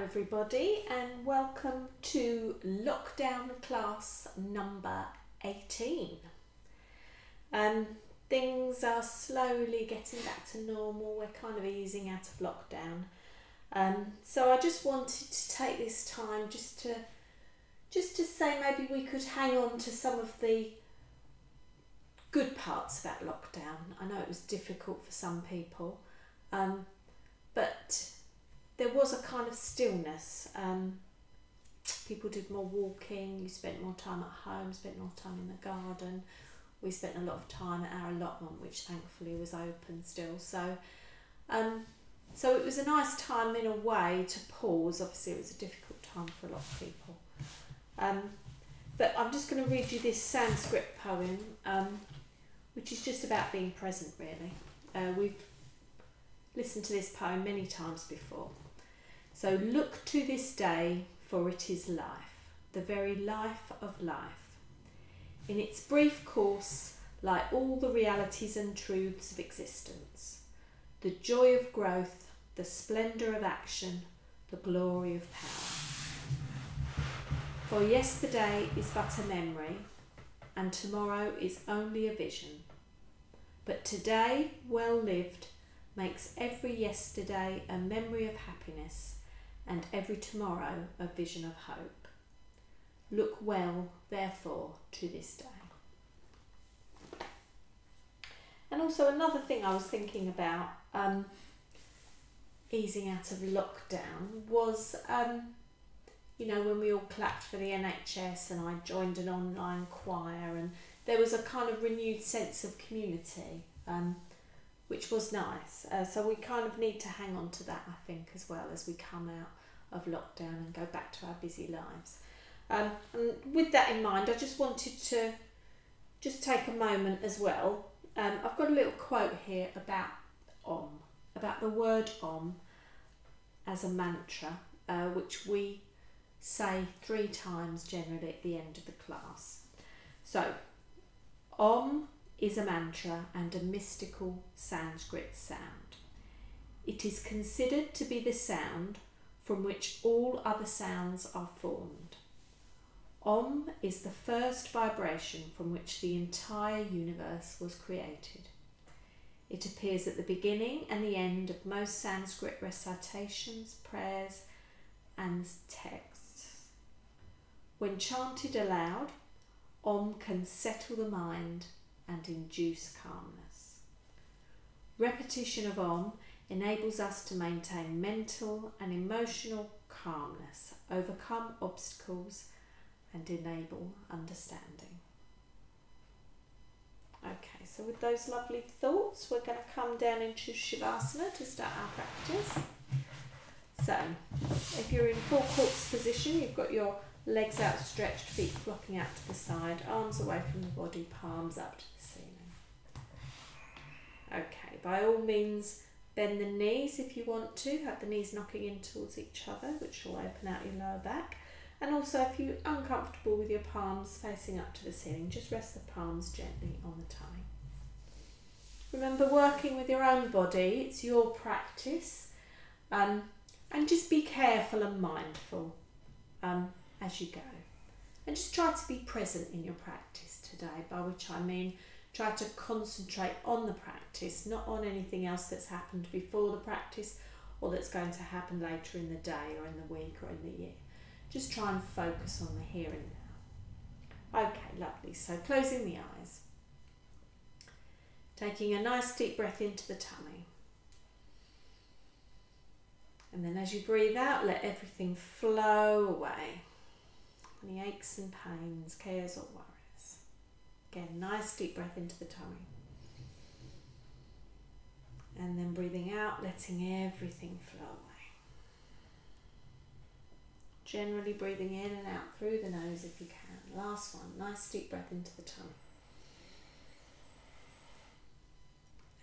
everybody, and welcome to lockdown class number 18. Things are slowly getting back to normal. We're kind of easing out of lockdown. So I just wanted to take this time just to say maybe we could hang on to some of the good parts about lockdown. I know it was difficult for some people, but there was a kind of stillness. People did more walking, you spent more time at home, spent more time in the garden. We spent a lot of time at our allotment, which thankfully was open still. So it was a nice time in a way to pause. Obviously it was a difficult time for a lot of people. But I'm just going to read you this Sanskrit poem, which is just about being present really. We've listened to this poem many times before. So look to this day, for it is life, the very life of life. In its brief course lie all the realities and truths of existence, the joy of growth, the splendour of action, the glory of power. For yesterday is but a memory, and tomorrow is only a vision. But today, well lived, makes every yesterday a memory of happiness, and every tomorrow a vision of hope. Look well, therefore, to this day. And also another thing I was thinking about easing out of lockdown was, when we all clapped for the NHS and I joined an online choir, and there was a kind of renewed sense of community, which was nice. So we kind of need to hang on to that, I think, as well as we come out of lockdown and go back to our busy lives. And with that in mind, I just wanted to just take a moment as well. I've got a little quote here about Om, about the word Om as a mantra, which we say 3 times generally at the end of the class. So, Om is a mantra and a mystical Sanskrit sound. It is considered to be the sound from which all other sounds are formed. Om is the first vibration from which the entire universe was created. It appears at the beginning and the end of most Sanskrit recitations, prayers, and texts. When chanted aloud, Om can settle the mind and induce calmness. Repetition of Om enables us to maintain mental and emotional calmness, overcome obstacles, and enable understanding. Okay, so with those lovely thoughts, we're going to come down into Shavasana to start our practice. So, if you're in full corpse position, you've got your legs outstretched, feet flocking out to the side, arms away from the body, palms up to the ceiling. Okay, by all means, bend the knees if you want to. Have the knees knocking in towards each other, which will open out your lower back. And also, if you're uncomfortable with your palms facing up to the ceiling, just rest the palms gently on the tummy. Remember, working with your own body, it's your practice. And just be careful and mindful as you go. And just try to be present in your practice today, by which I mean try to concentrate on the practice, not on anything else that's happened before the practice or that's going to happen later in the day or in the week or in the year. Just try and focus on the here and now. Okay, lovely. So closing the eyes. Taking a nice deep breath into the tummy. And then as you breathe out, let everything flow away. Any aches and pains, cares or worries. Again, nice deep breath into the tummy. And then breathing out, letting everything flow away. Generally breathing in and out through the nose if you can. Last one, nice deep breath into the tummy.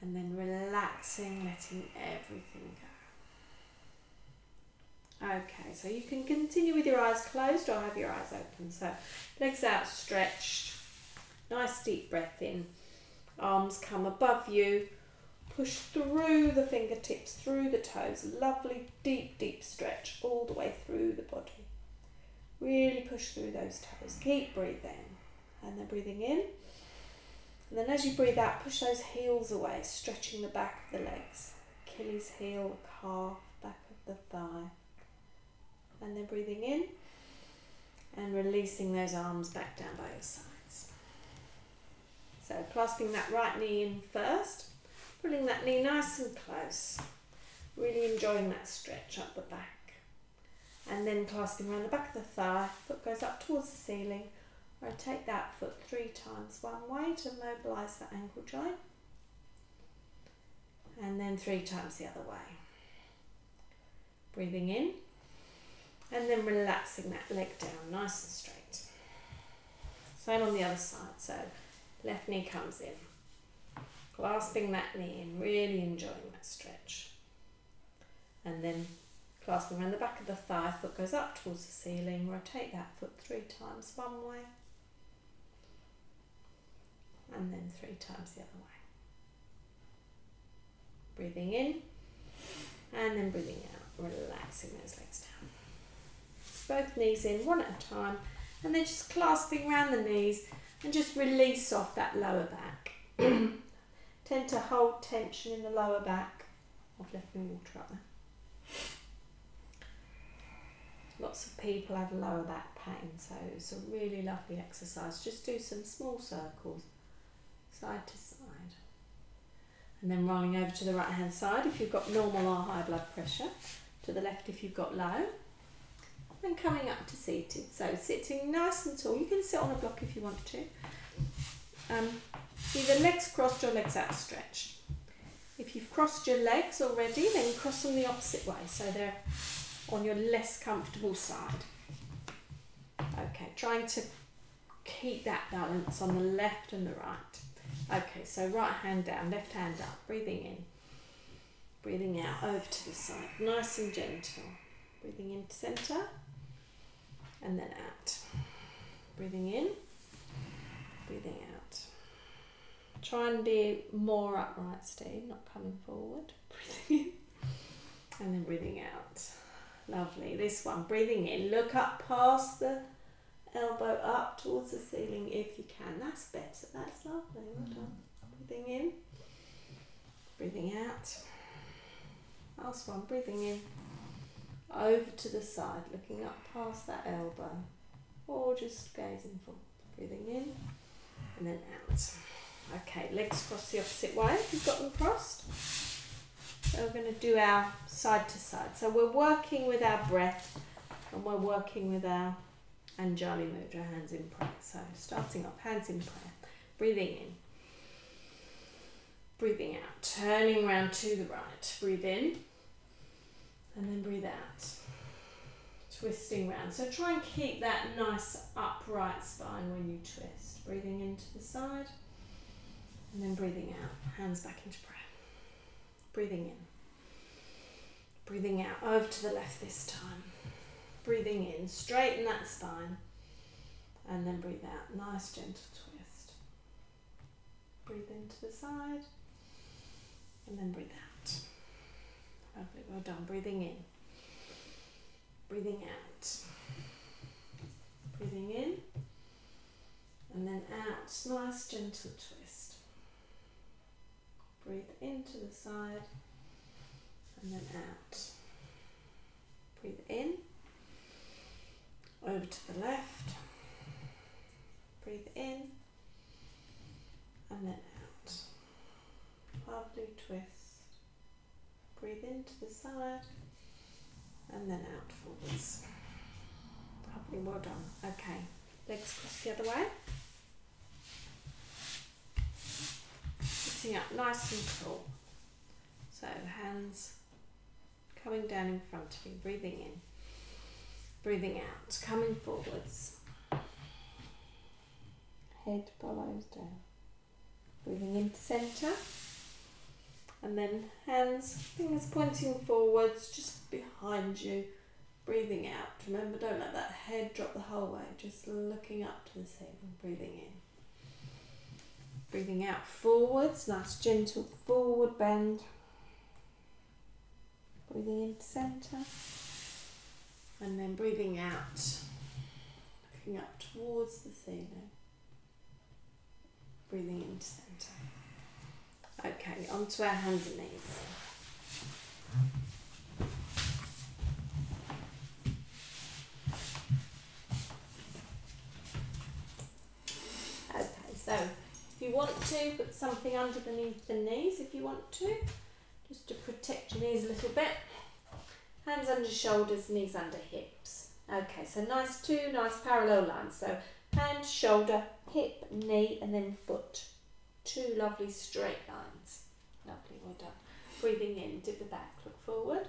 And then relaxing, letting everything go. Okay, so you can continue with your eyes closed or have your eyes open. So legs outstretched, nice deep breath in, arms come above you Push through the fingertips, through the toes. Lovely deep, deep stretch all the way through the body. Really push through those toes. Keep breathing. And then breathing in. And then as you breathe out, push those heels away, stretching the back of the legs. Achilles heel, calf, back of the thigh. And then breathing in. And releasing those arms back down by your sides. So clasping that right knee in first. Pulling that knee nice and close. Really enjoying that stretch up the back. And then clasping around the back of the thigh. Foot goes up towards the ceiling. Rotate that foot 3 times one way to mobilise that ankle joint. And then 3 times the other way. Breathing in. And then relaxing that leg down nice and straight. Same on the other side. So left knee comes in. Clasping that knee in, really enjoying that stretch. And then clasping around the back of the thigh, foot goes up towards the ceiling. Rotate that foot 3 times one way. And then 3 times the other way. Breathing in and then breathing out, relaxing those legs down. Both knees in, one at a time, and then just clasping around the knees and just release off that lower back. Tend to hold tension in the lower back. I've left my water up there. Lots of people have lower back pain, so it's a really lovely exercise. Just do some small circles, side to side. And then rolling over to the right hand side if you've got normal or high blood pressure. To the left if you've got low. And coming up to seated. So sitting nice and tall. You can sit on a block if you want to. Either legs crossed or legs outstretched. If you've crossed your legs already, then cross them the opposite way, so they're on your less comfortable side. Okay, trying to keep that balance on the left and the right. Okay, so right hand down, left hand up, breathing in, breathing out, over to the side, nice and gentle. Breathing into centre, and then out. Breathing in, breathing out. Try and be more upright, Steve, not coming forward. Breathing in, and then breathing out. Lovely. This one, breathing in, look up past the elbow up towards the ceiling if you can. That's better. That's lovely. Well done. Breathing in, breathing out. Last one, breathing in, over to the side, looking up past that elbow, or just gazing forward. Breathing in, and then out. Okay, legs cross the opposite way if you've got them crossed. So we're going to do our side to side. So we're working with our breath and we're working with our Anjali Mudra, hands in prayer. So starting off, hands in prayer. Breathing in. Breathing out. Turning around to the right. Breathe in. And then breathe out. Twisting round. So try and keep that nice upright spine when you twist. Breathing into the side. And then breathing out, hands back into prayer. Breathing in. Breathing out, over to the left this time. Breathing in, straighten that spine. And then breathe out, nice gentle twist. Breathe into the side. And then breathe out. Lovely, well done. Breathing in. Breathing out. Breathing in. And then out, nice gentle twist. Breathe into the side and then out. Breathe in, over to the left. Breathe in and then out. Lovely twist. Breathe into the side and then out forwards. Lovely, well done. Okay, legs cross the other way. Sitting up nice and tall. So hands coming down in front of you, breathing in, breathing out, coming forwards. Head follows down. Breathing into centre. And then hands, fingers pointing forwards, just behind you. Breathing out. Remember, don't let that head drop the whole way, just looking up to the ceiling, breathing in. Breathing out forwards, nice gentle forward bend. Breathing into centre. And then breathing out, looking up towards the ceiling. Breathing into centre. Okay, onto our hands and knees. Okay, so if you want to, put something underneath the knees if you want to, just to protect your knees a little bit. Hands under shoulders, knees under hips. Okay, so two nice parallel lines. So hand, shoulder, hip, knee, and then foot. Two lovely straight lines. Lovely, well done. Breathing in, dip the back, look forward.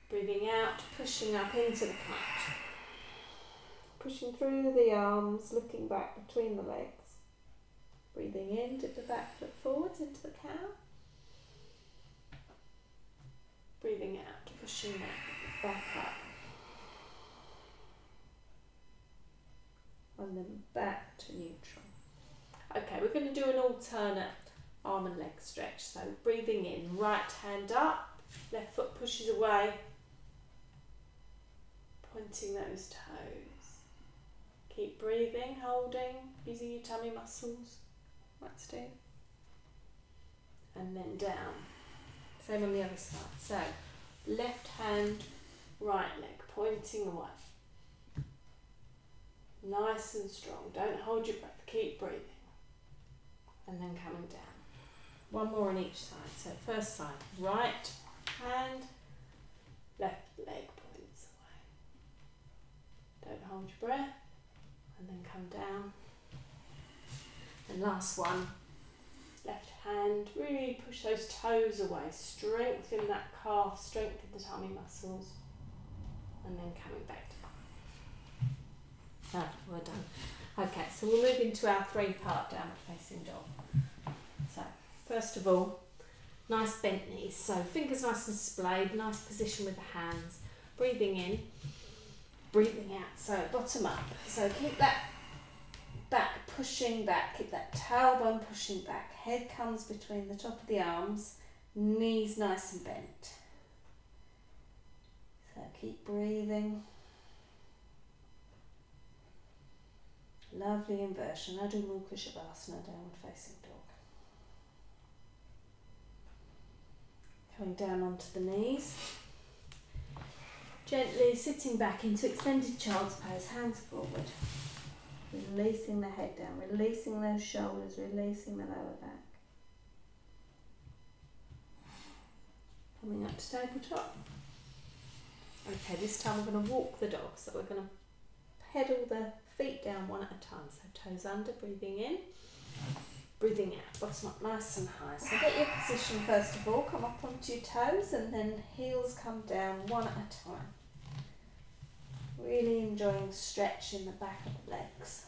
Breathing out, pushing up into the plank. Pushing through the arms, looking back between the legs. Breathing in, dip the back, look forwards into the cow. Breathing out, pushing that back up. And then back to neutral. Okay, we're going to do an alternate arm and leg stretch. So breathing in, right hand up, left foot pushes away, pointing those toes. Keep breathing, holding, using your tummy muscles. Let's do. And then down. Same on the other side. So left hand, right leg, pointing away. Nice and strong. Don't hold your breath. Keep breathing. And then coming down. One more on each side. So first side, right hand, left leg points away. Don't hold your breath. And then come down. And last one, left hand, really push those toes away. Strengthen that calf, strengthen the tummy muscles. And then coming back down. We're done. Okay, so we'll move into our three-part downward facing dog. So, first of all, nice bent knees. So, fingers nice and splayed, nice position with the hands. Breathing in, breathing out. So, bottom up. So, keep that back pushing back, keep that tailbone pushing back. Head comes between the top of the arms, knees nice and bent. So, keep breathing. Lovely inversion. Adho Mukha Shavasana, downward facing dog. Coming down onto the knees. Gently sitting back into extended child's pose, hands forward. Releasing the head down, releasing those shoulders, releasing the lower back. Coming up to tabletop. Okay, this time we're going to walk the dog, so we're going to pedal the feet down one at a time. So toes under, breathing in, breathing out, bottom up nice and high. So get your position first of all, come up onto your toes and then heels come down one at a time. Really enjoying stretching the back of the legs.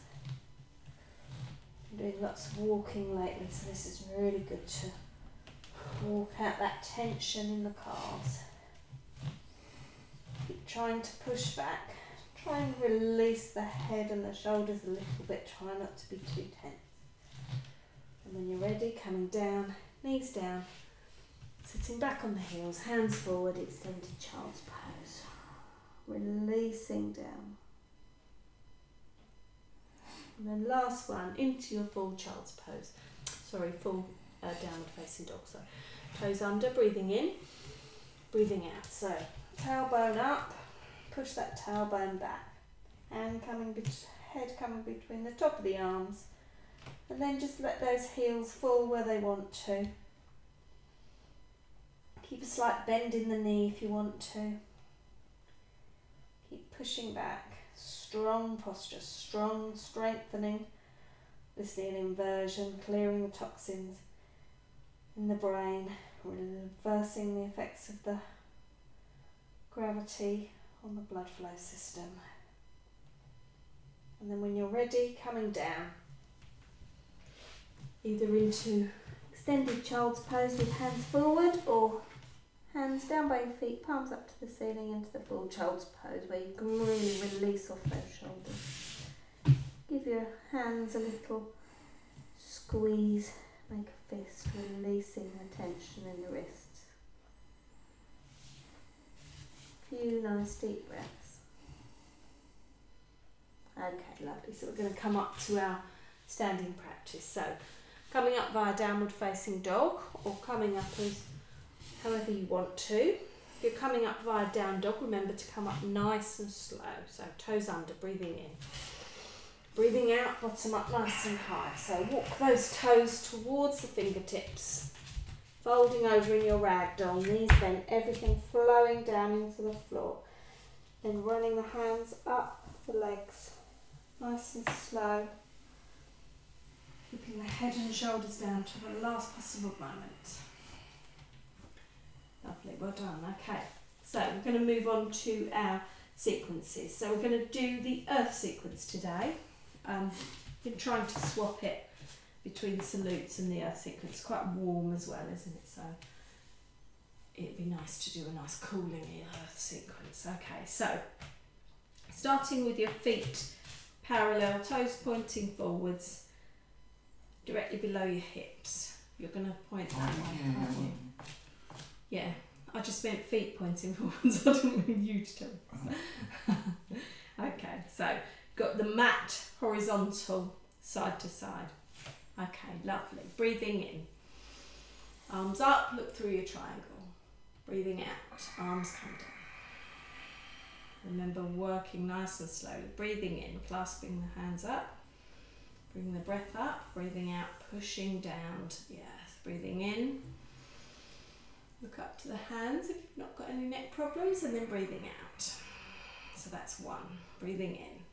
Been doing lots of walking lately, so this is really good to walk out that tension in the calves. Keep trying to push back. Try and release the head and the shoulders a little bit. Try not to be too tense. And when you're ready, coming down, knees down, sitting back on the heels, hands forward, extended child's pose. Releasing down. And then last one, into your full child's pose. Sorry, full downward facing dog. So toes under, breathing in, breathing out. So tailbone up. Push that tailbone back, and head coming between the top of the arms, and then just let those heels fall where they want to. Keep a slight bend in the knee if you want to. Keep pushing back, strong posture, strong strengthening, listening inversion, clearing the toxins in the brain, reversing the effects of the gravity on the blood flow system. And then when you're ready, coming down, either into extended child's pose with hands forward or hands down by your feet, palms up to the ceiling into the full child's pose where you can really release off those shoulders. Give your hands a little squeeze, make a fist, releasing the tension in the wrists. Few nice deep breaths. Okay, lovely. So we're going to come up to our standing practice. So coming up via downward facing dog, or coming up as however you want to. If you're coming up via down dog, remember to come up nice and slow. So toes under, breathing in. Breathing out, bottom up nice and high. So walk those toes towards the fingertips. Folding over in your ragdoll, knees bent, everything flowing down into the floor. Then running the hands up the legs, nice and slow. Keeping the head and shoulders down to the last possible moment. Lovely, well done. Okay, so we're going to move on to our sequences. So we're going to do the earth sequence today. Been trying to swap it between salutes and the earth sequence. Quite warm as well, isn't it? So it'd be nice to do a nice cooling earth sequence. Okay, so starting with your feet parallel, toes pointing forwards, directly below your hips. You're going to point that way, aren't you? Yeah, I just meant feet pointing forwards. I didn't mean you to tell me. Okay, so got the mat horizontal, side to side. Okay, lovely. Breathing in. Arms up, look through your triangle. Breathing out, arms come down. Remember working nice and slowly. Breathing in, clasping the hands up. Bring the breath up, breathing out, pushing down to the earth. Breathing in. Look up to the hands if you've not got any neck problems, and then breathing out. So that's one. Breathing in.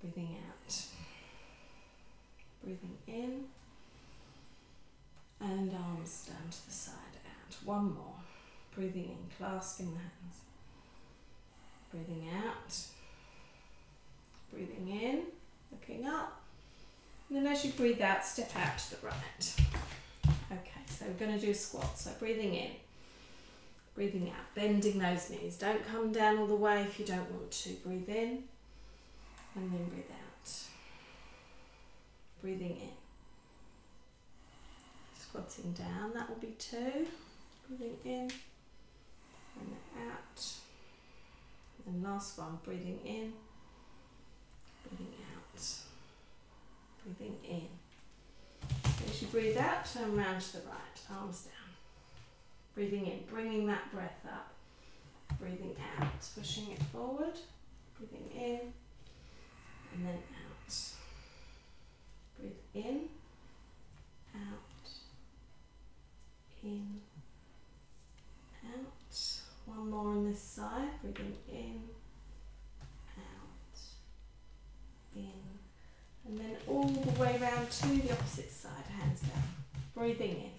Breathing out. Breathing in. And arms down to the side, out. One more. Breathing in, clasping the hands. Breathing out. Breathing in, looking up. And then as you breathe out, step out to the right. Okay, so we're going to do a squat. So breathing in, breathing out, bending those knees. Don't come down all the way if you don't want to. Breathe in and then breathe out. Breathing in. Squatting down, that will be 2. Breathing in and out. And last one, breathing in, breathing out. Breathing in. As you breathe out, turn round to the right, arms down. Breathing in, bringing that breath up. Breathing out, pushing it forward. Breathing in, and then out. Breathe in, out, in, out. One more on this side, breathing in, out, in. And then all the way round to the opposite side, hands down. Breathing in.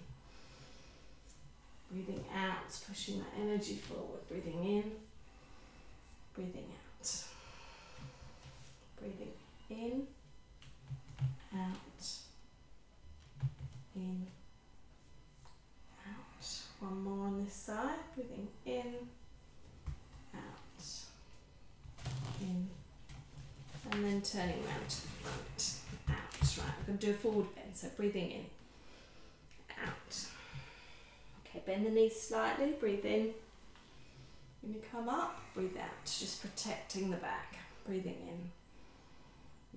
Breathing out, pushing that energy forward. Breathing in. Breathing out. Breathing in. Out. In. Out. One more on this side. Breathing in. Out. In. And then turning round to the front, out. Right, we're going to do a forward bend, so breathing in, out. Okay, bend the knees slightly, breathe in. When you come up, breathe out, just protecting the back. Breathing in,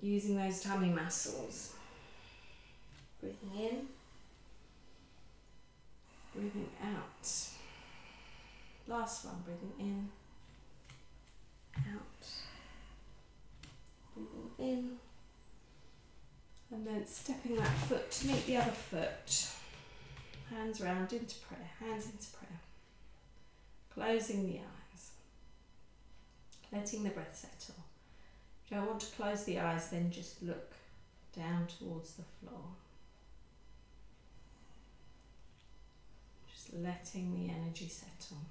using those tummy muscles. Breathing in, breathing out. Last one, breathing in, out. Breathing in, and then stepping that foot to meet the other foot. Hands round into prayer, hands into prayer. Closing the eyes. Letting the breath settle. If you don't want to close the eyes, then just look down towards the floor. Just letting the energy settle.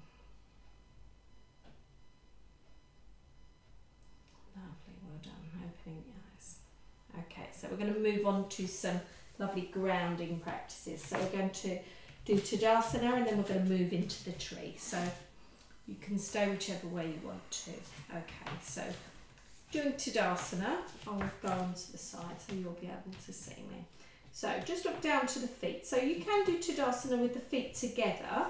Lovely, well done. Opening the eyes. Okay, so we're going to move on to some lovely grounding practices. So we're going to do Tadasana and then we're going to move into the tree. So you can stay whichever way you want to. Okay, so doing Tadasana, I'll go on to the side so you'll be able to see me. So just look down to the feet. So you can do Tadasana with the feet together,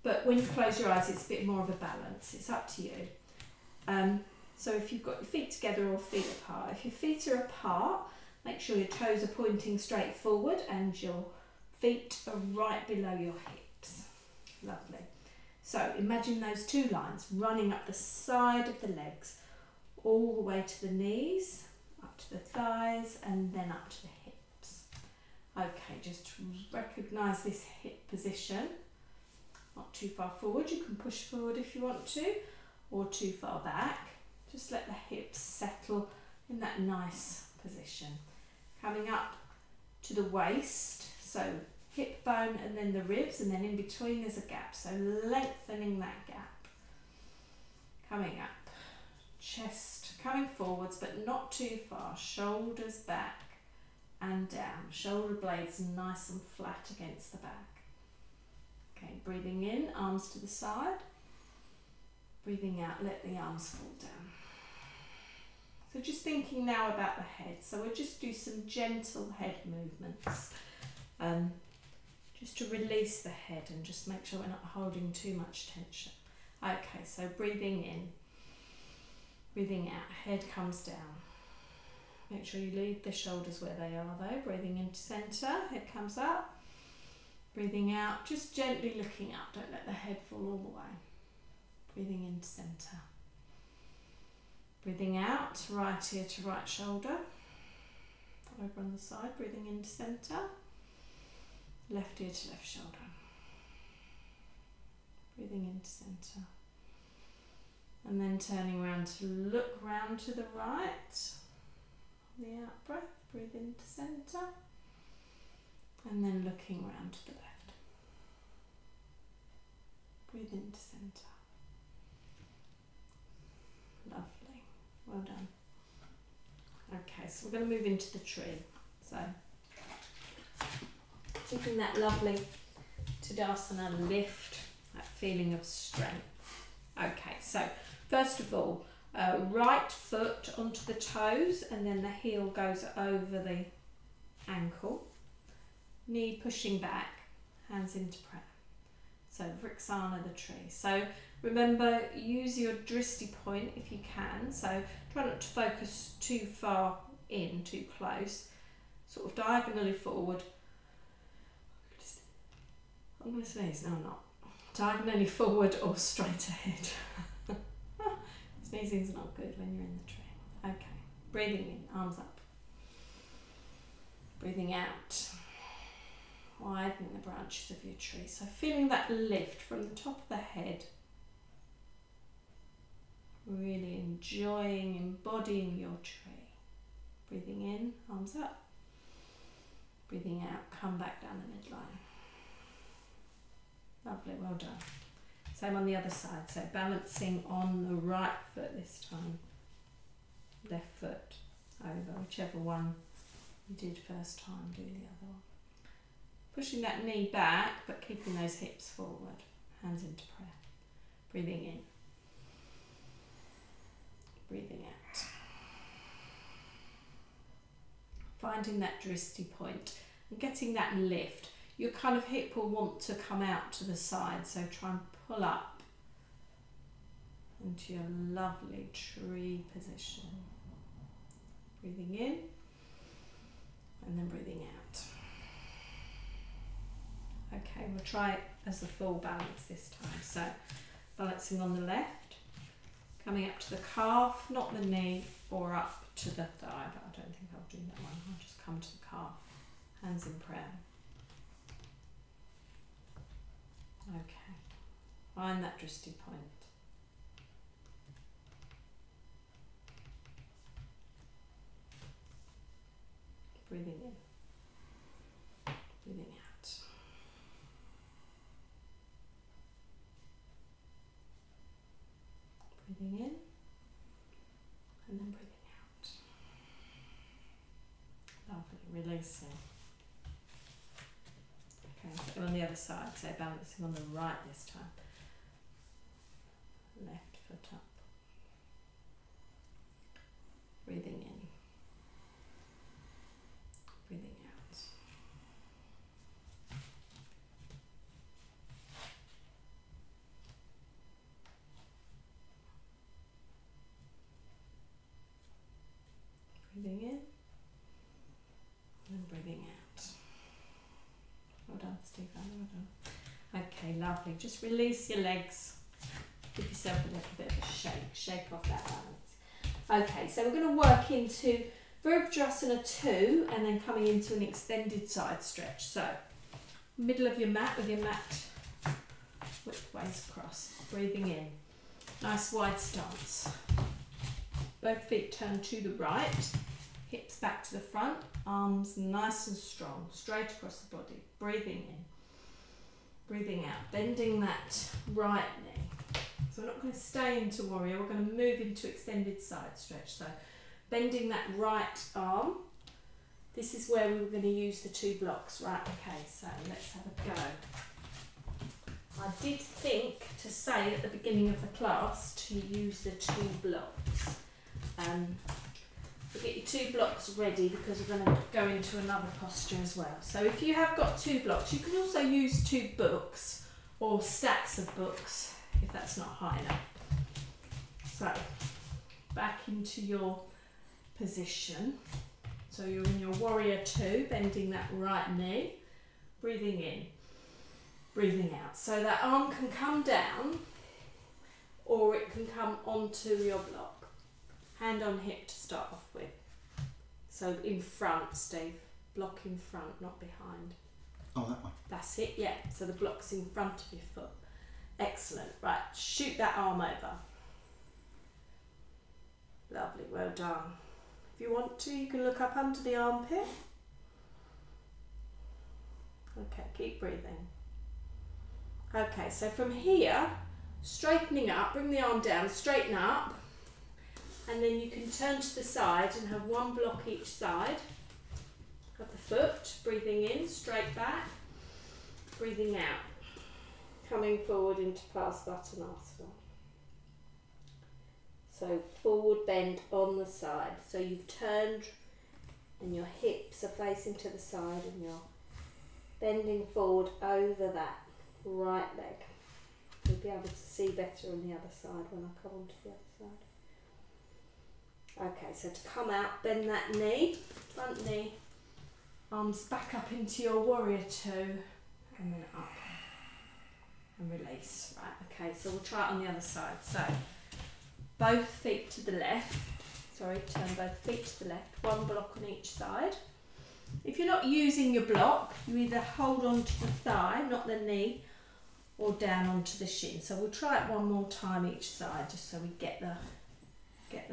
but when you close your eyes, it's a bit more of a balance. It's up to you. So if you've got your feet together or feet apart, if your feet are apart, make sure your toes are pointing straight forward and your feet are right below your hips. Lovely. So imagine those two lines running up the side of the legs, all the way to the knees, up to the thighs, and then up to the hips. Okay, just recognise this hip position. Not too far forward, you can push forward if you want to, or too far back. Just let the hips settle in that nice position. Coming up to the waist, so hip bone and then the ribs, and then in between there's a gap, so lengthening that gap. Coming up, chest coming forwards but not too far, shoulders back and down, shoulder blades nice and flat against the back. Okay, breathing in, arms to the side, breathing out, let the arms fall down. So just thinking now about the head, so we'll just do some gentle head movements. Just to release the head and just make sure we're not holding too much tension. Okay, so breathing in, breathing out, head comes down. Make sure you leave the shoulders where they are though. Breathing into centre, head comes up. Breathing out, just gently looking up, don't let the head fall all the way. Breathing into centre. Breathing out, right ear to right shoulder. Over on the side, breathing into centre. Left ear to left shoulder. Breathing into centre. And then turning around to look round to the right. On the out breath, breathe into centre. And then looking round to the left. Breathe into centre. Lovely. Well done. Okay, so we're going to move into the tree. So keeping that lovely Tadasana lift, that feeling of strength. Okay, so first of all, right foot onto the toes and then the heel goes over the ankle. Knee pushing back, hands into prayer. So Vriksana, the tree. So remember, use your Drishti point if you can. So try not to focus too far in, too close. Sort of diagonally forward. I'm going to sneeze, no I'm not. Diagonally forward or straight ahead. Sneezing's not good when you're in the tree. Okay, breathing in, arms up. Breathing out. Widen the branches of your tree. So feeling that lift from the top of the head. Really enjoying, embodying your tree. Breathing in, arms up. Breathing out, come back down the midline. Lovely, well done. Same on the other side, so balancing on the right foot this time. Left foot over, whichever one you did first time, do the other one. Pushing that knee back, but keeping those hips forward. Hands into prayer. Breathing in. Breathing out. Finding that Drishti point and getting that lift. Your kind of hip will want to come out to the side, so try and pull up into your lovely tree position. Breathing in and then breathing out. Okay, we'll try it as a full balance this time. So balancing on the left, coming up to the calf, not the knee, or up to the thigh, but I don't think I'll do that one. I'll just come to the calf, hands in prayer. Okay, find that Drishti point. Breathing in, breathing out. Breathing in and then breathing out. Lovely, releasing. Okay, so on the other side, so balancing on the right this time. Left foot up. breathing in, breathing out. Breathing in and breathing out. Well done, Stephen, well done. Okay, lovely. Just release your legs. Give yourself a little bit of a shake off that balance. Okay, so we're going to work into Virabhadrasana 2 and then coming into an extended side stretch. So, middle of your mat with your mat widthways across. Breathing in. Nice wide stance. Both feet turn to the right. Hips back to the front. Arms nice and strong. Straight across the body. Breathing in. Breathing out. Bending that right knee. So we're not going to stay into warrior, we're going to move into extended side stretch. So bending that right arm. This is where we were going to use the 2 blocks, right? Okay, so let's have a go. I did think to say at the beginning of the class to use the 2 blocks. So get your 2 blocks ready because we're going to go into another posture as well. So if you have got 2 blocks, you can also use 2 books or stacks of books if that's not high enough. So back into your position. So you're in your warrior 2, bending that right knee, breathing in, breathing out. So that arm can come down or it can come onto your block. Hand on hip to start off with. So in front, Steve. Block in front, not behind. Oh, that one. That's it, yeah. So the block's in front of your foot. Excellent. Right, shoot that arm over. Lovely, well done. If you want to, you can look up under the armpit. Okay, keep breathing. Okay, so from here, straightening up, bring the arm down, straighten up, and then you can turn to the side and have 1 block each side of the foot. Breathing in, straight back, breathing out. Coming forward into Parsvattanasana. So forward bend on the side. So you've turned and your hips are facing to the side and you're bending forward over that right leg. You'll be able to see better on the other side when I come on to the other side. Okay, so to come out, bend that knee, front knee, arms back up into your warrior 2 and then up. And release. Right, okay, so we'll try it on the other side. So both feet to the left, sorry, turn both feet to the left, 1 block on each side. If you're not using your block, you either hold on to the thigh, not the knee, or down onto the shin. So we'll try it 1 more time each side just so we get the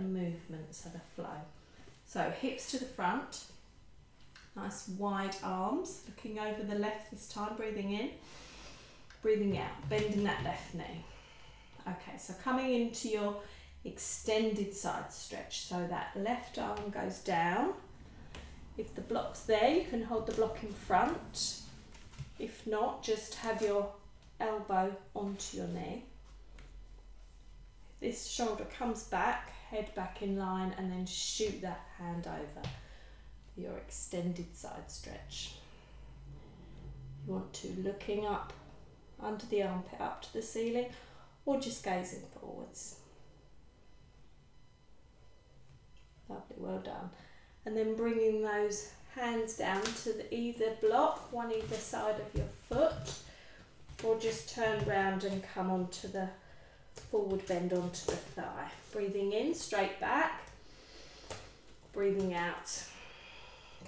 movement, so the flow. So hips to the front, nice wide arms, looking over the left this time, breathing in. Breathing out, bending that left knee. Okay, so coming into your extended side stretch. So that left arm goes down. If the block's there, you can hold the block in front. If not, just have your elbow onto your knee. This shoulder comes back, head back in line, and then shoot that hand over your extended side stretch. You want to looking up under the armpit up to the ceiling or just gazing forwards. Lovely, well done. And then bringing those hands down to either block, one either side of your foot, or just turn round and come onto the forward bend onto the thigh. Breathing in, straight back, breathing out,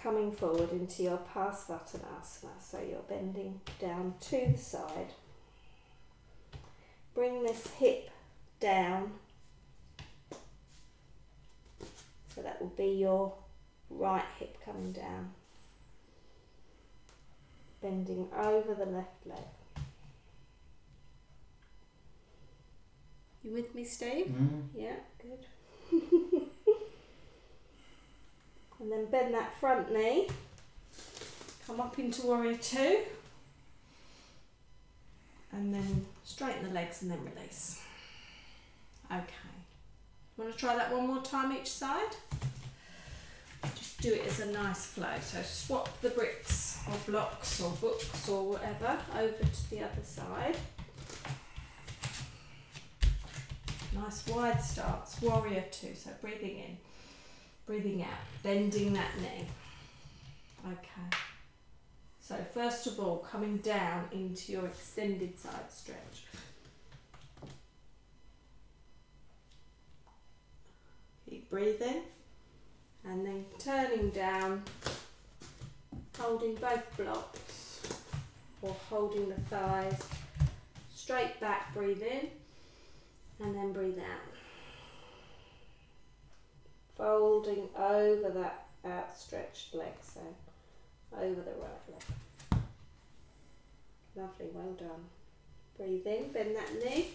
coming forward into your Parsvattanasana. So you're bending down to the side. Bring this hip down. So that will be your right hip coming down. Bending over the left leg. You with me, Steve? Mm. Yeah, good. And then bend that front knee. Come up into warrior 2. And then straighten the legs and then release. Okay. Want to try that 1 more time each side? Just do it as a nice flow. So swap the bricks or blocks or books or whatever over to the other side. Nice wide starts, warrior two. So breathing in, breathing out, bending that knee. Okay. So first of all, coming down into your extended side stretch. Keep breathing. And then turning down, holding both blocks or holding the thighs. Straight back, breathe in and then breathe out. Folding over that outstretched leg, so over the right leg. Lovely, well done. Breathe in, bend that knee.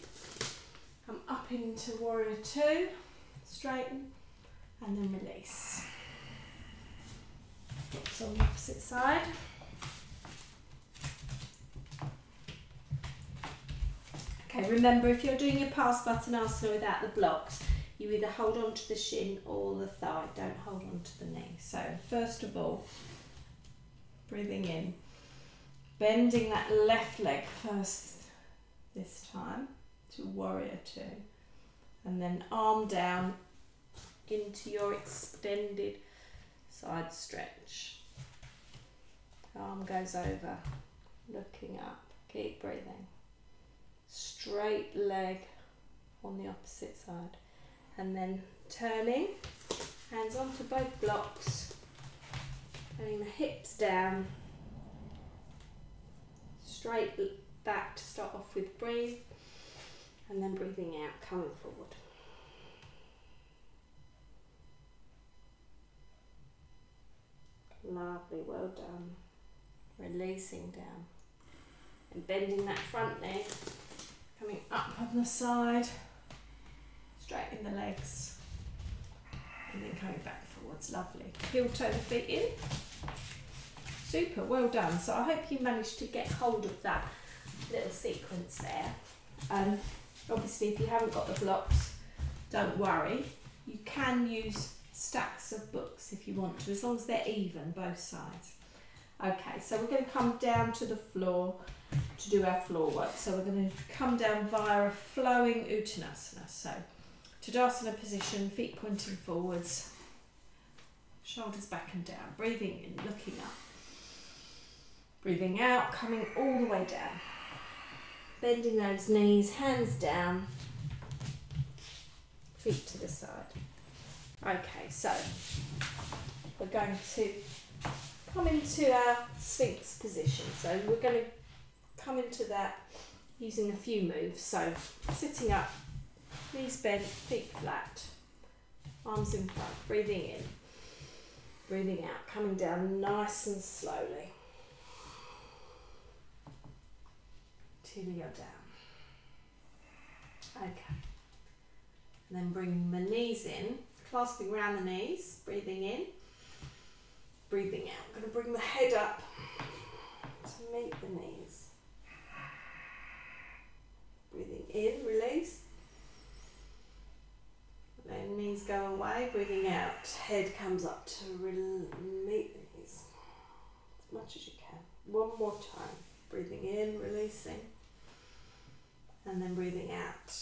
Come up into warrior two, straighten. And then release. Blocks on the opposite side. Okay, remember if you're doing your Parsvatanasana without the blocks, you either hold on to the shin or the thigh, don't hold on to the knee. So first of all, breathing in, bending that left leg first this time to warrior two, and then arm down into your extended side stretch. Arm goes over, looking up, keep breathing. Straight leg on the opposite side. And then turning, hands onto both blocks, turning the hips down, straight back to start off with, breathe, and then breathing out, coming forward. Lovely, well done. Releasing down and bending that front knee, coming up on the side, straighten the legs and then coming back forwards. Lovely. Heel toe the feet in. Super, well done. So I hope you managed to get hold of that little sequence there. Obviously if you haven't got the blocks, don't worry. You can use stacks of books if you want to, as long as they're even, both sides. Okay, so we're going to come down to the floor to do our floor work. So we're going to come down via a flowing Uttanasana. So Tadasana position, feet pointing forwards, shoulders back and down, breathing in, looking up, breathing out, coming all the way down, bending those knees, hands down, feet to the side. Okay, so we're going to come into our Sphinx position. So we're going to come into that using a few moves. So sitting up, knees bent, feet flat, arms in front, breathing in, breathing out, coming down nice and slowly till you're down. Okay, and then bringing the knees in, clasping around the knees, breathing in, breathing out. I'm going to bring the head up to meet the knees. Breathing in, release. Then knees go away, breathing out. Head comes up to meet the knees as much as you can. One more time. Breathing in, releasing. And then breathing out.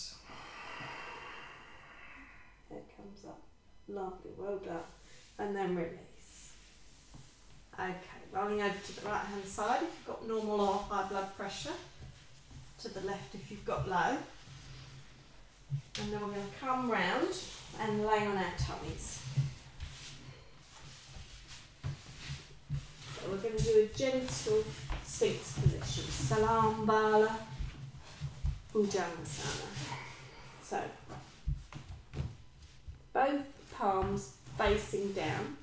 Head comes up. Lovely, well done. And then release. Okay, rolling over to the right hand side if you've got normal or high blood pressure. To the left if you've got low. And then we're going to come round and lay on our tummies. So we're going to do a gentle Sphinx position. Salam Bala Bhujangasana. So both palms facing down,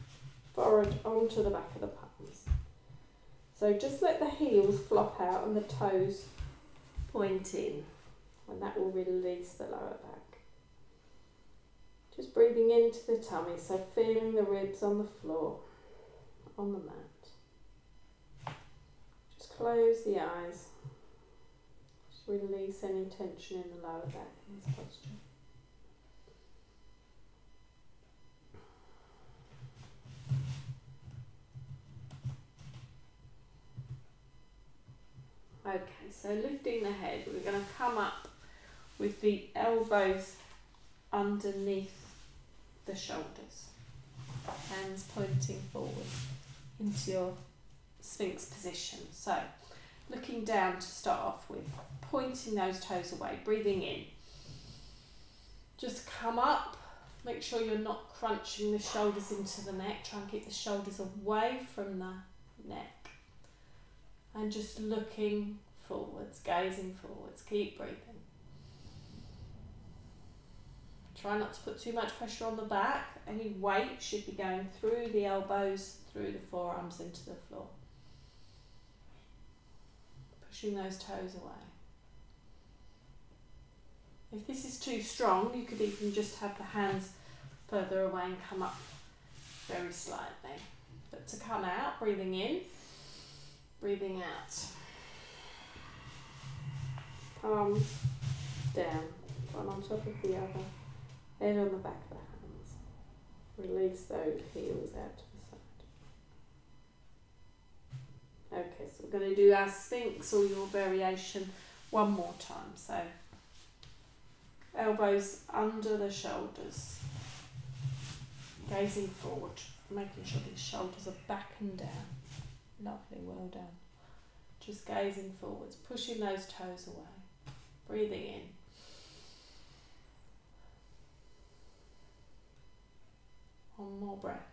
forward onto the back of the palms. So just let the heels flop out and the toes point in, and that will release the lower back. Just breathing into the tummy, so feeling the ribs on the floor, on the mat. Just close the eyes. Just release any tension in the lower back in this posture. Okay, so lifting the head, we're going to come up with the elbows underneath the shoulders, hands pointing forward into your Sphinx position. So looking down to start off with, pointing those toes away, breathing in. Just come up, make sure you're not crunching the shoulders into the neck, try and keep the shoulders away from the neck. And just looking forwards, gazing forwards, keep breathing. Try not to put too much pressure on the back. Any weight should be going through the elbows, through the forearms into the floor. Pushing those toes away. If this is too strong, you could even just have the hands further away and come up very slightly. But to come out, breathing in, breathing out. Palms down, one on top of the other, head on the back of the hands. Release those heels out to the side. Okay, so we're going to do our Sphinx or your variation one more time. So elbows under the shoulders, gazing forward, making sure the shoulders are back and down. Lovely, well done. Just gazing forwards, pushing those toes away, breathing in. One more breath.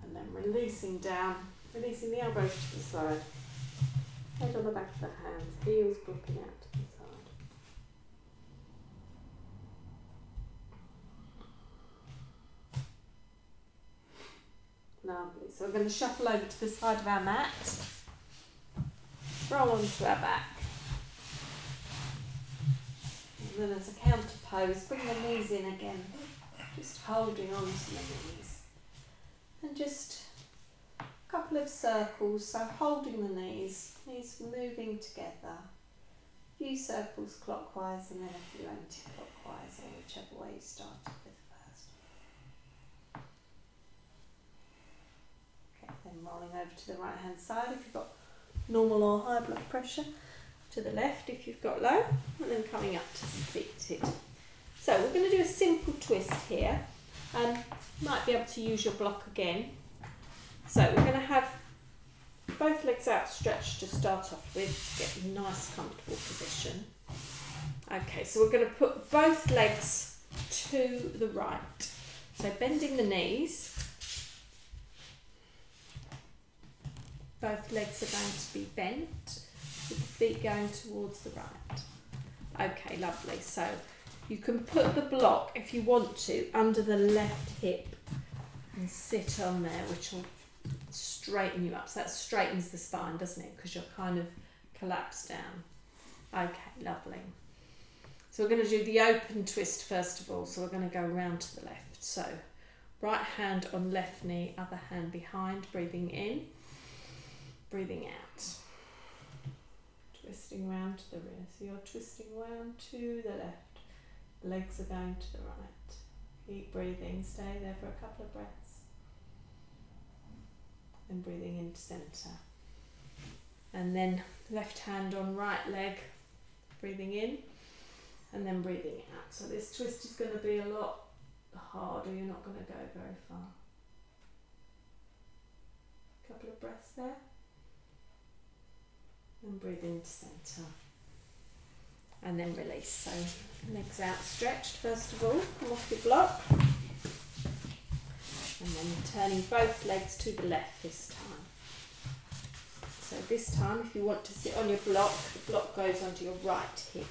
And then releasing down, releasing the elbows to the side. Head on the back of the hands, heels dropping out to the side. Lovely. So we're going to shuffle over to the side of our mat. Roll onto our back. And then as a counter pose, bring the knees in again. Just holding on to the knees. And just a couple of circles, so holding the knees moving together. A few circles clockwise and then a few anti-clockwise, or whichever way you started with first. Okay, then rolling over to the right hand side if you've got normal or high blood pressure. To the left if you've got low, and then coming up to seated. So we're going to do a simple twist here. Might be able to use your block again. So we're going to have both legs outstretched to start off with, to get a nice comfortable position. Okay, so we're going to put both legs to the right. So bending the knees. Both legs are going to be bent, with the feet going towards the right. Okay, lovely. So you can put the block, if you want to, under the left hip and sit on there, which will straighten you up. So that straightens the spine, doesn't it? Because you're kind of collapsed down. Okay, lovely. So we're going to do the open twist first of all. So we're going to go round to the left. So right hand on left knee, other hand behind, breathing in, breathing out. Twisting round to the rear. So you're twisting round to the left. Legs are going to the right. Keep breathing. Stay there for a couple of breaths. And breathing into centre. And then left hand on right leg. Breathing in. And then breathing out. So this twist is going to be a lot harder. You're not going to go very far. Couple of breaths there. And breathe into centre. And then release. So legs outstretched first of all. Come off your block. And then turning both legs to the left this time. So this time, if you want to sit on your block, the block goes onto your right hip.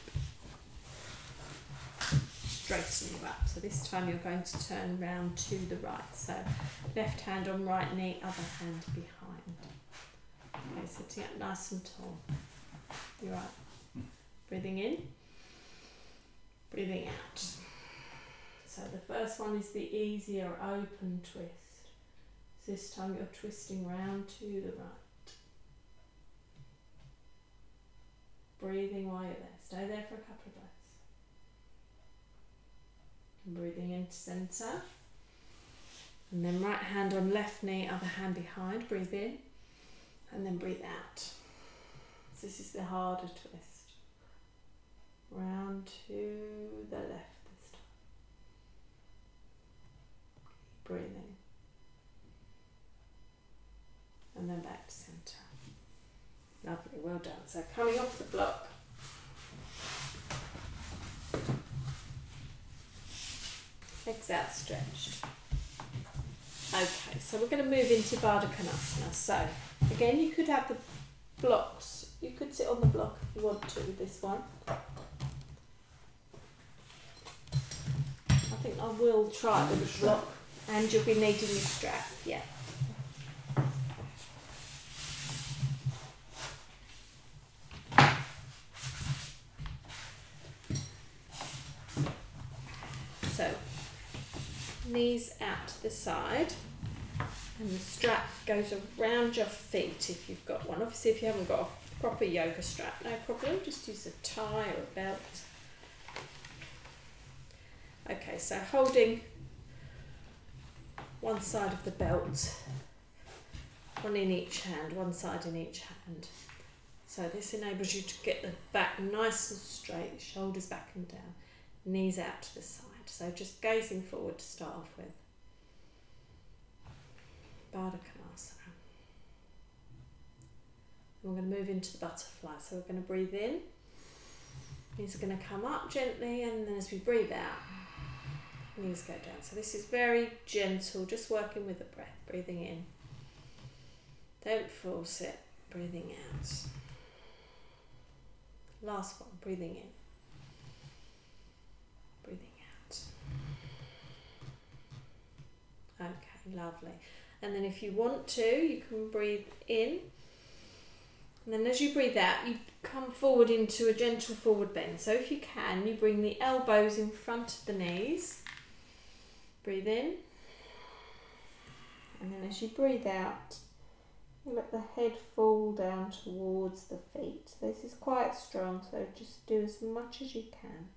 Straightening you up. So this time you're going to turn round to the right. So left hand on right knee, other hand behind. Okay, sitting up nice and tall. You're right. Breathing in, breathing out. So the first one is the easier open twist. So this time you're twisting round to the right. Breathing while you're there. Stay there for a couple of breaths. And breathing into centre. And then right hand on left knee, other hand behind, breathe in, and then breathe out. So this is the harder twist. Round to the left this time. Keep breathing. And then back to centre. Lovely, well done. So coming off the block. Legs outstretched. Okay, so we're going to move into Baddha Konasana. So again, you could have the blocks. You could sit on the block if you want to with this one. I think I will try it with the block, and you'll be needing your strap. Yeah. So, knees out to the side, and the strap goes around your feet if you've got one. Obviously, if you haven't got a proper yoga strap, no problem, just use a tie or a belt. Okay, so holding one side of the belt, one in each hand, one side in each hand. So this enables you to get the back nice and straight, shoulders back and down, knees out to the side. So just gazing forward to start off with. Baddha Konasana. We're going to move into the butterfly. So we're going to breathe in. Knees are going to come up gently, and then as we breathe out, knees go down. So this is very gentle, just working with the breath. Breathing in. Don't force it. Breathing out. Last one. Breathing in. Breathing out. Okay, lovely. And then if you want to, you can breathe in. And then as you breathe out, you come forward into a gentle forward bend. So if you can, you bring the elbows in front of the knees. Breathe in. And then as you breathe out, you let the head fall down towards the feet. This is quite strong, so just do as much as you can.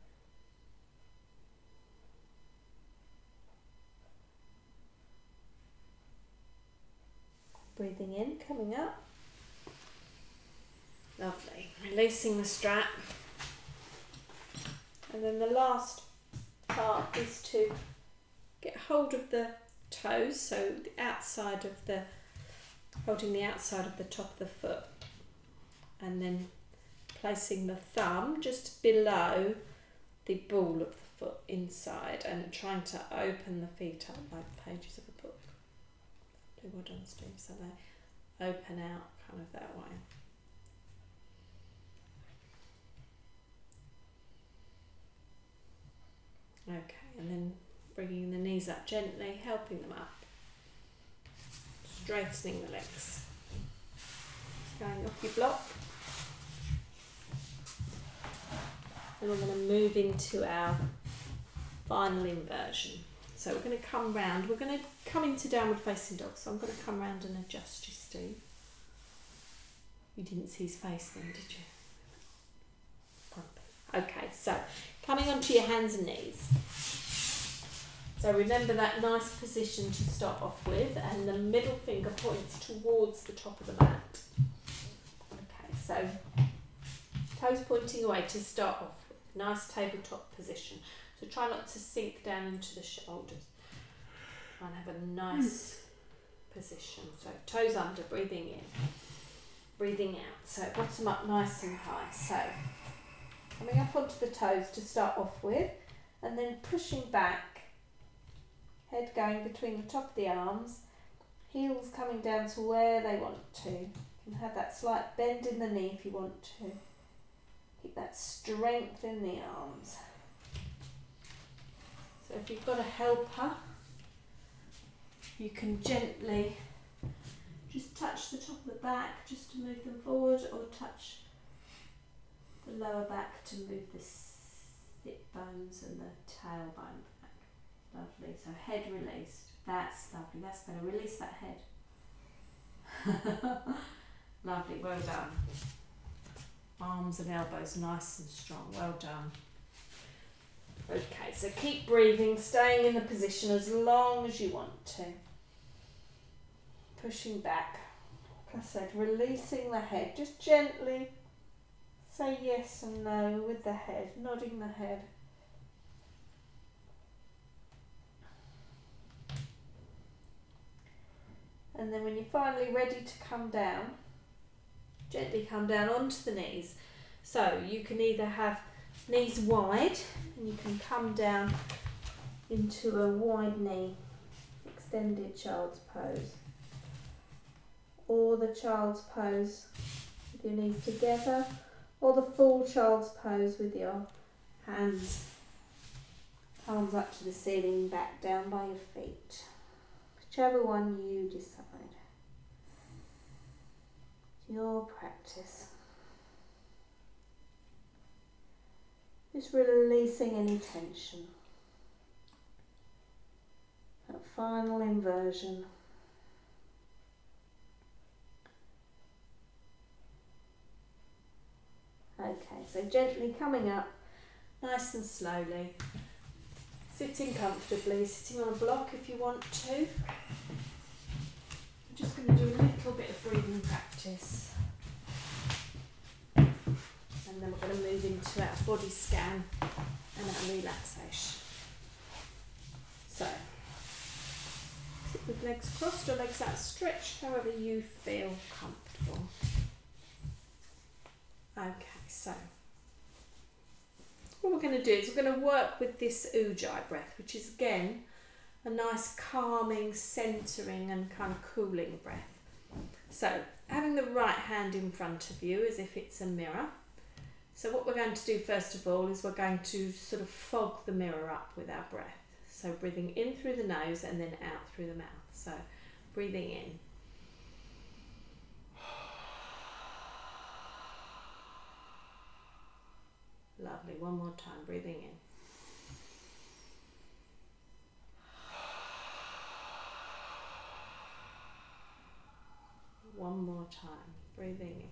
Breathing in, coming up. Lovely. Releasing the strap. And then the last part is to get hold of the toes, so the outside of the, holding the outside of the top of the foot, and then placing the thumb just below the ball of the foot inside, and trying to open the feet up like pages of a book. Well done, Steve. So they open out kind of that way. Okay, and then bringing the knees up gently, helping them up, straightening the legs. Going off your block. And we're going to move into our final inversion. So we're going to come round, we're going to come into downward facing dog. So I'm going to come round and adjust you, Steve. You didn't see his face then, did you? Okay, so coming onto your hands and knees. So remember that nice position to start off with, and the middle finger points towards the top of the mat. Okay, so toes pointing away to start off with. Nice tabletop position. So try not to sink down into the shoulders. Try and have a nice position. So toes under, breathing in, breathing out. So bottom up nice and high. So coming up onto the toes to start off with, and then pushing back, head going between the top of the arms, heels coming down to where they want to. You can have that slight bend in the knee if you want to. Keep that strength in the arms. So if you've got a helper, you can gently just touch the top of the back just to move them forward, or touch the lower back to move the sit bones and the tailbone back. Lovely. So head released. That's lovely. That's better. Release that head. Lovely. Well done. Arms and elbows nice and strong. Well done. Okay, so keep breathing, staying in the position as long as you want to. Pushing back. Like I said, releasing the head. Just gently say yes and no with the head, nodding the head. And then when you're finally ready to come down, gently come down onto the knees. So you can either have knees wide and you can come down into a wide knee, extended child's pose, or the child's pose with your knees together, or the full child's pose with your hands, palms up to the ceiling, back down by your feet. Whichever one you decide. Your practice. Just releasing any tension. That final inversion. Okay, so gently coming up, nice and slowly. Sitting comfortably, sitting on a block if you want to. I'm just going to do a little bit of breathing practice. And then we're going to move into our body scan and our relaxation. So, sit with legs crossed or legs outstretched, however you feel comfortable. Okay, so what we're going to do is we're going to work with this Ujjayi breath, which is again a nice calming, centering and kind of cooling breath. So having the right hand in front of you as if it's a mirror. So what we're going to do first of all is we're going to sort of fog the mirror up with our breath. So breathing in through the nose and then out through the mouth. So breathing in. Lovely. One more time. Breathing in. One more time. Breathing in.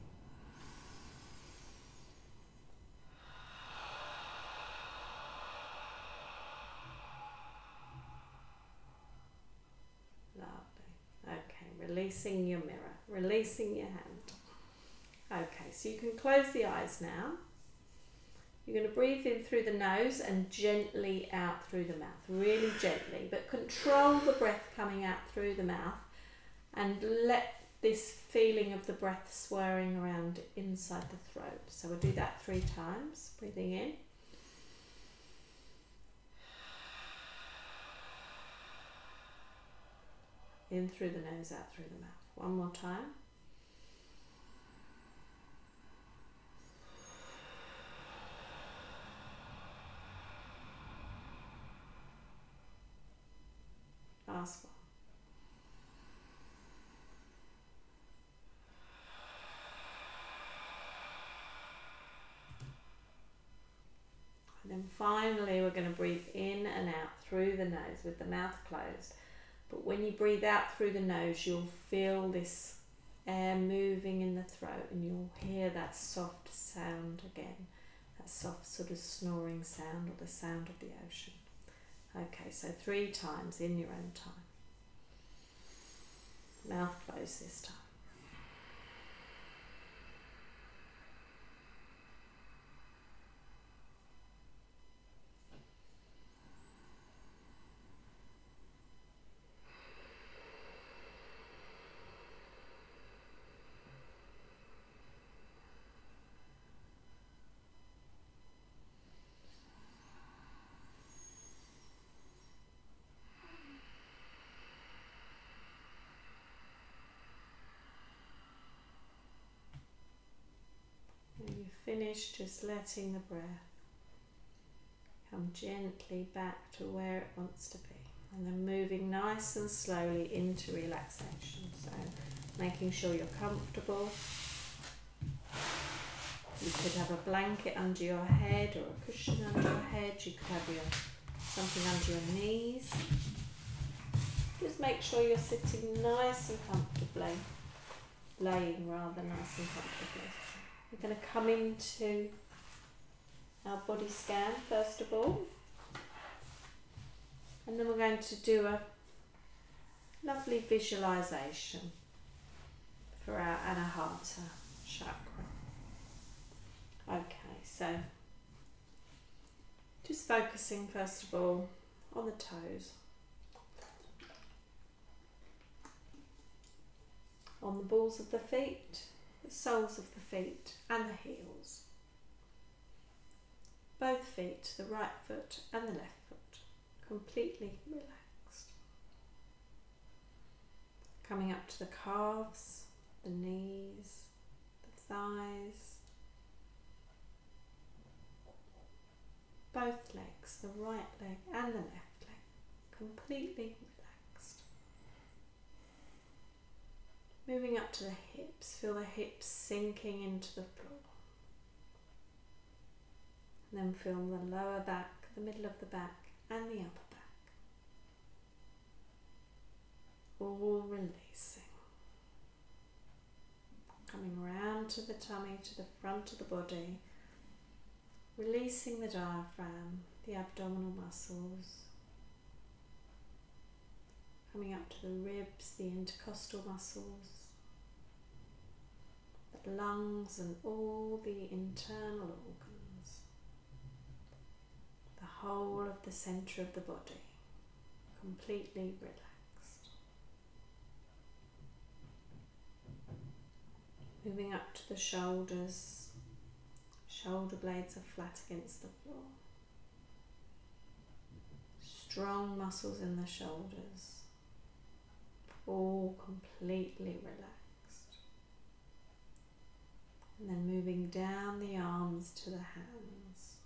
Lovely. Okay. Releasing your mirror. Releasing your hand. Okay. So you can close the eyes now. You're going to breathe in through the nose and gently out through the mouth, really gently, but control the breath coming out through the mouth and let this feeling of the breath swirling around inside the throat. So we'll do that 3 times, breathing in. In through the nose, out through the mouth. One more time. Last one. And then finally we're going to breathe in and out through the nose with the mouth closed. But when you breathe out through the nose, you'll feel this air moving in the throat and you'll hear that soft sound again, that soft sort of snoring sound or the sound of the ocean. Okay, so 3 times in your own time. Mouth closed this time. Finish, just letting the breath come gently back to where it wants to be, and then moving nice and slowly into relaxation. So making sure you're comfortable. You could have a blanket under your head or a cushion under your head. You could have something under your knees. Just make sure you're sitting nice and comfortably, laying rather nice and comfortably. We're going to come into our body scan first of all. to do a lovely visualization for our Anahata chakra. Okay, so just focusing first of all on the toes, on the balls of the feet, the soles of the feet and the heels. Both feet, the right foot and the left foot, completely relaxed. Coming up to the calves, the knees, the thighs, both legs, the right leg and the left leg, completely relaxed. Moving up to the hips, feel the hips sinking into the floor. And then feel the lower back, the middle of the back and the upper back. All releasing. Coming round to the tummy, to the front of the body. Releasing the diaphragm, the abdominal muscles. Coming up to the ribs, the intercostal muscles. The lungs and all the internal organs. The whole of the centre of the body, completely relaxed. Moving up to the shoulders. Shoulder blades are flat against the floor. Strong muscles in the shoulders, all completely relaxed. And then moving down the arms to the hands.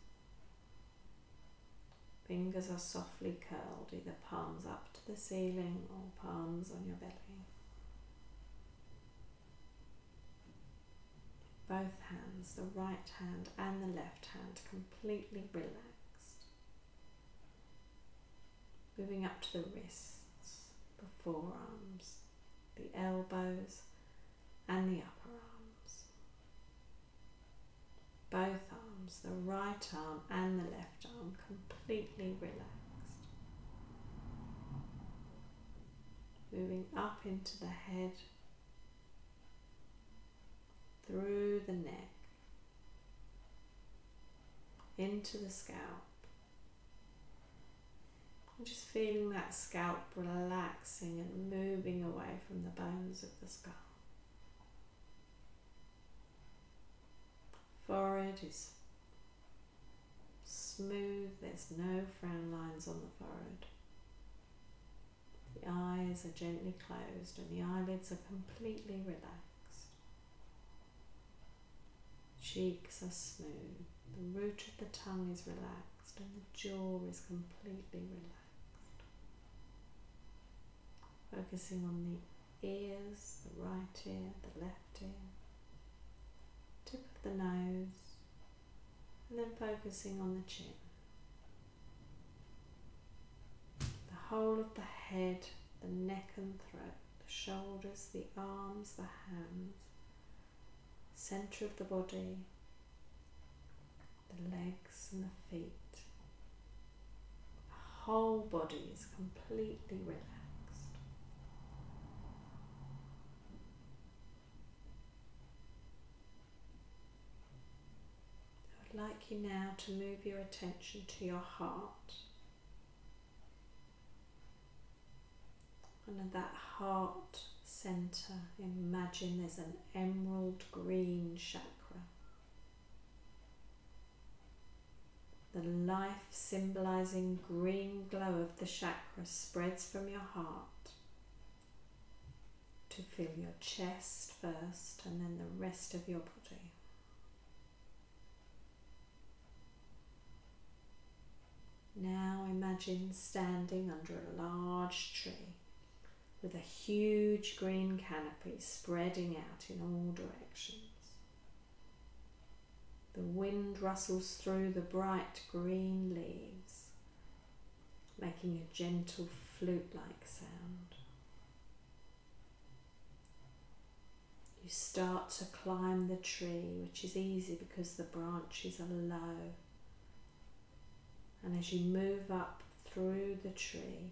Fingers are softly curled, either palms up to the ceiling or palms on your belly. Both hands, the right hand and the left hand, completely relaxed. Moving up to the wrists, the forearms, the elbows and the upper arms. Both arms, the right arm and the left arm, completely relaxed. Moving up into the head, through the neck, into the scalp. And just feeling that scalp relaxing and moving away from the bones of the skull. Forehead is smooth, there's no frown lines on the forehead. The eyes are gently closed and the eyelids are completely relaxed. Cheeks are smooth, the root of the tongue is relaxed and the jaw is completely relaxed. Focusing on the ears, the right ear, the left ear, tip of the nose, and then focusing on the chin. The whole of the head, the neck and throat, the shoulders, the arms, the hands, centre of the body, the legs and the feet. The whole body is completely relaxed. I would like you now to move your attention to your heart. And at that heart centre, imagine there's an emerald green chakra. The life symbolising green glow of the chakra spreads from your heart to fill your chest first and then the rest of your body. Now imagine standing under a large tree with a huge green canopy spreading out in all directions. The wind rustles through the bright green leaves, making a gentle flute-like sound. You start to climb the tree, which is easy because the branches are low. And as you move up through the tree,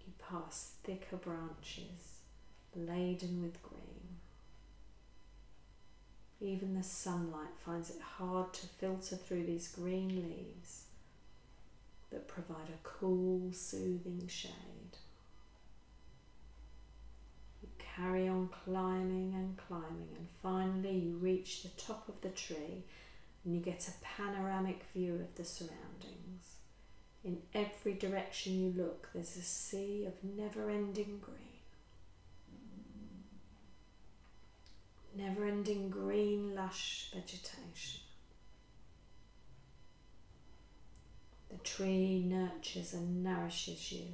You pass thicker branches laden with green. Even the sunlight finds it hard to filter through these green leaves that provide a cool, soothing shade. You carry on climbing and climbing, and finally you reach the top of the tree and you get a panoramic view of the surroundings. In every direction you look, there's a sea of never-ending green. Never-ending green, lush vegetation. The tree nurtures and nourishes you.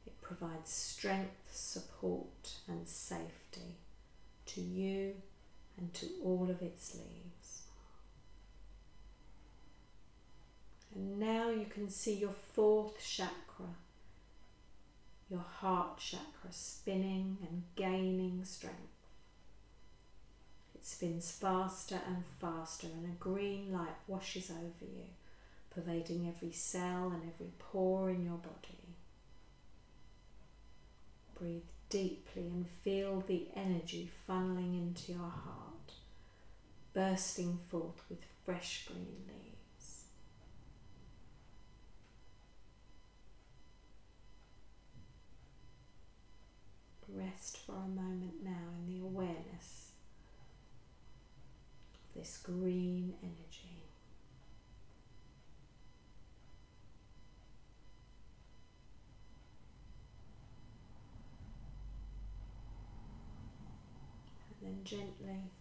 It provides strength, support and safety to you and to all of its leaves. And now you can see your fourth chakra, your heart chakra, spinning and gaining strength. It spins faster and faster, and a green light washes over you, pervading every cell and every pore in your body. Breathe deeply and feel the energy funneling into your heart, bursting forth with fresh green leaves. Rest for a moment now in the awareness of this green energy. And then gently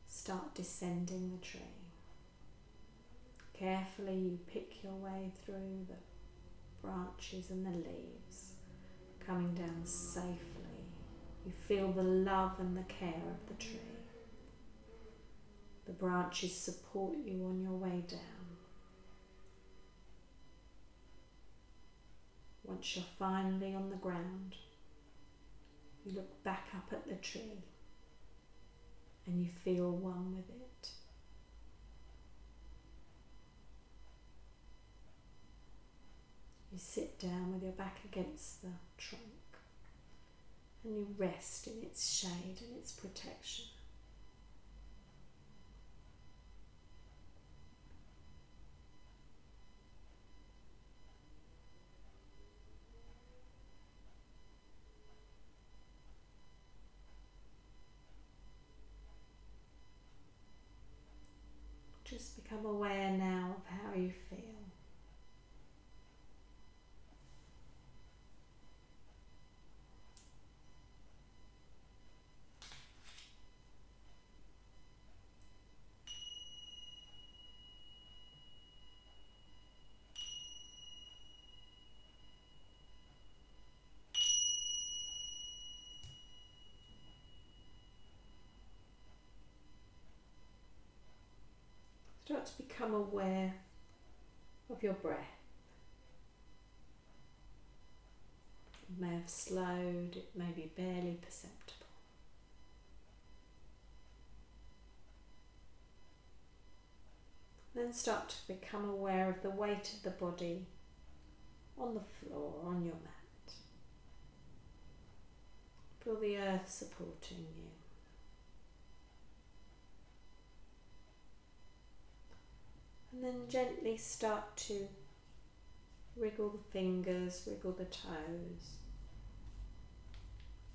start descending the tree. Carefully you pick your way through the branches and the leaves, coming down safely. You feel the love and the care of the tree. The branches support you on your way down. Once you're finally on the ground, you look back up at the tree and you feel one with it. You sit down with your back against the trunk and you rest in its shade and its protection. Just become aware now of how you feel. Start to become aware of your breath. It may have slowed, it may be barely perceptible. Then start to become aware of the weight of the body on the floor, on your mat. Feel the earth supporting you. And then gently start to wriggle the fingers, wriggle the toes.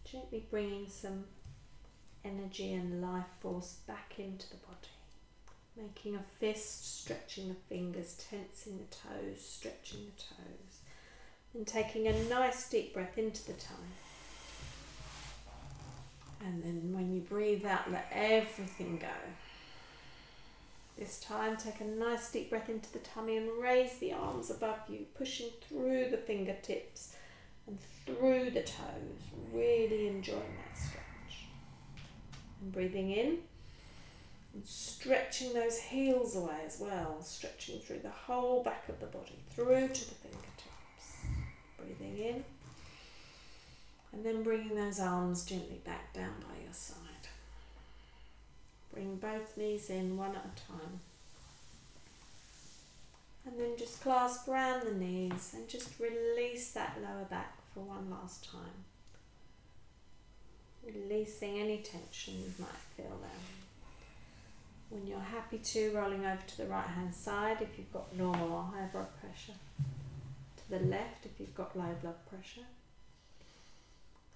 Gently bringing some energy and life force back into the body. Making a fist, stretching the fingers, tensing the toes, stretching the toes. And taking a nice deep breath into the tummy. And then when you breathe out, let everything go. This time, take a nice deep breath into the tummy and raise the arms above you, pushing through the fingertips and through the toes, really enjoying that stretch. And breathing in and stretching those heels away as well, stretching through the whole back of the body, through to the fingertips. Breathing in and then bringing those arms gently back down by your side. Bring both knees in one at a time. And then then just clasp around the knees and just release that lower back for one last time. Releasing any tension you might feel there. When you're happy to, rolling over to the right hand side if you've got normal or high blood pressure. To the left if you've got low blood pressure.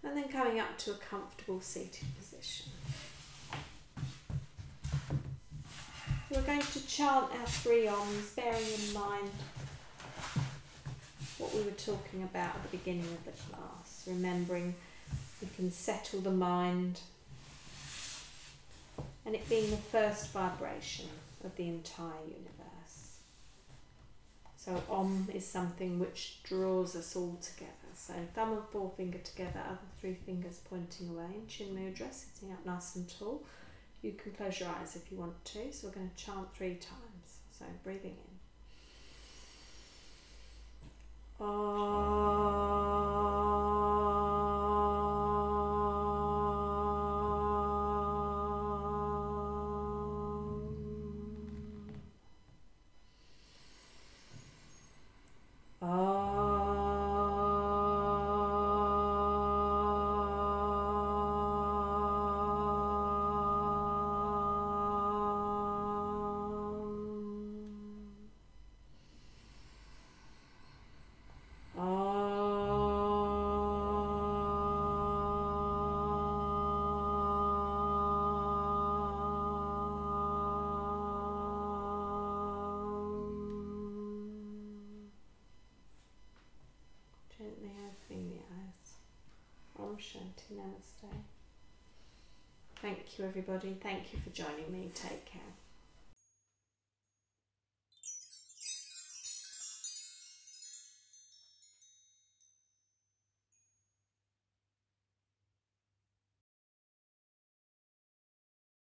And then coming up to a comfortable seated position. We're going to chant our 3 Oms, bearing in mind what we were talking about at the beginning of the class. Remembering we can settle the mind, and it being the first vibration of the entire universe. So Om is something which draws us all together. So thumb and forefinger together, other 3 fingers pointing away in Chin Mudra, sitting up nice and tall. You can close your eyes if you want to. So we're going to chant 3 times. So breathing in. Gently opening the eyes. Om Shanti Namaste. Thank you everybody. Thank you for joining me. Take care.